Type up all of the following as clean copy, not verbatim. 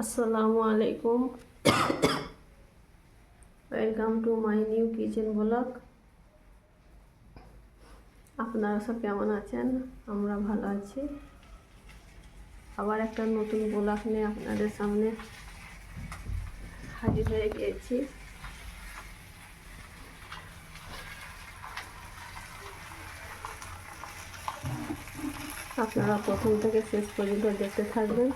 আসসালামু আলাইকুম, welcome to my new kitchen blog. আপনারা সব কেমন আছেন? আমরা ভালো আছি। আবার একটা নতুন ব্লগ নিয়ে আপনাদের সামনে হাজির হয়ে গিয়েছি। আপনারা প্রথম থেকে শেষ পর্যন্ত দেখতে থাকবেন।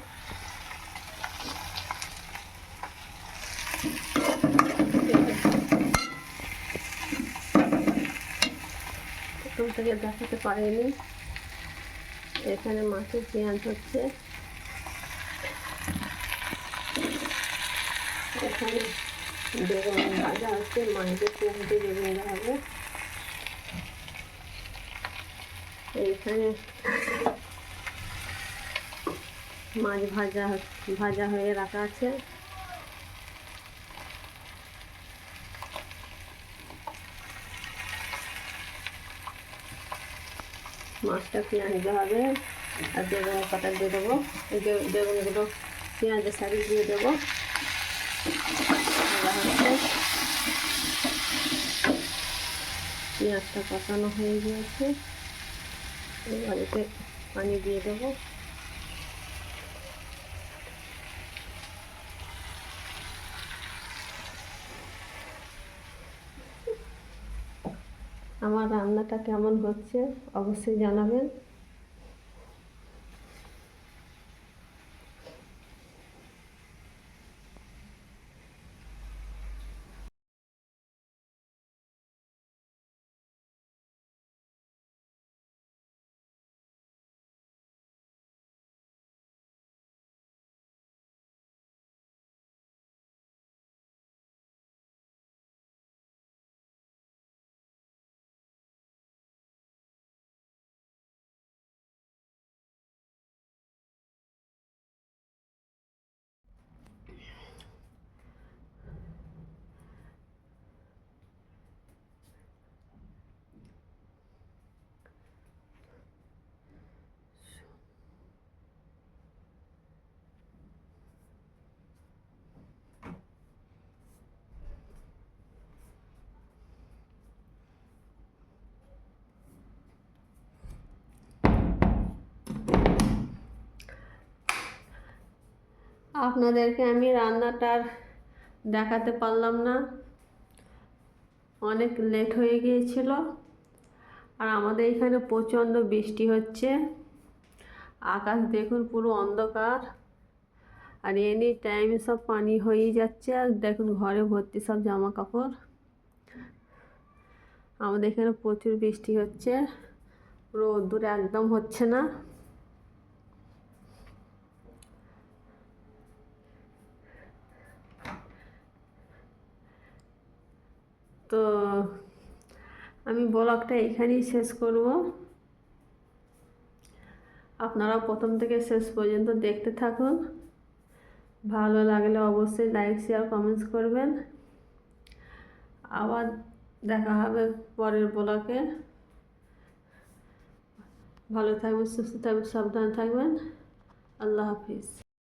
প্রথম থেকে দেখাতে পারিনি। এখানে মাছের পেঁয়াজ হচ্ছে, এখানে বেগুন ভাজা হচ্ছে, মাছের পেঁয়াজ দিয়ে বেগুন ভাজা। এইখানে মাছ ভাজা হয়ে রাখা আছে। মাছটা পেঁয়াজ দিতে হবে আর বেগুন কাটা দিয়ে দেবো। এই বেগুনগুলো পেঁয়াজের সাথে দিয়ে দেবো। পেঁয়াজটা কষানো হয়ে গিয়েছে, এবার এতে পানি দিয়ে দেবো। আমার রান্নাটা কেমন হচ্ছে অবশ্যই জানাবেন। আপনাদেরকে আমি রান্নাটার দেখাতে পারলাম না, অনেক লেট হয়ে গিয়েছিল। আর আমাদের এখানে প্রচণ্ড বৃষ্টি হচ্ছে, আকাশ দেখুন পুরো অন্ধকার, আর এনি টাইম সব পানি হয়েই যাচ্ছে। আর দেখুন ঘরে ভর্তি সব জামা কাপড়। আমাদের এখানে প্রচুর বৃষ্টি হচ্ছে, রোদ্দুর একদম হচ্ছে না। তো আমি ব্লগটা এখানেই শেষ করব। আপনারা প্রথম থেকে শেষ পর্যন্ত দেখতে থাকুন। ভালো লাগলে অবশ্যই লাইক শেয়ার কমেন্টস করবেন। আবার দেখা হবে পরের ব্লগে। ভালো থাকবেন, সুস্থ থাকবেন, সাবধানে থাকবেন। আল্লাহ হাফিজ।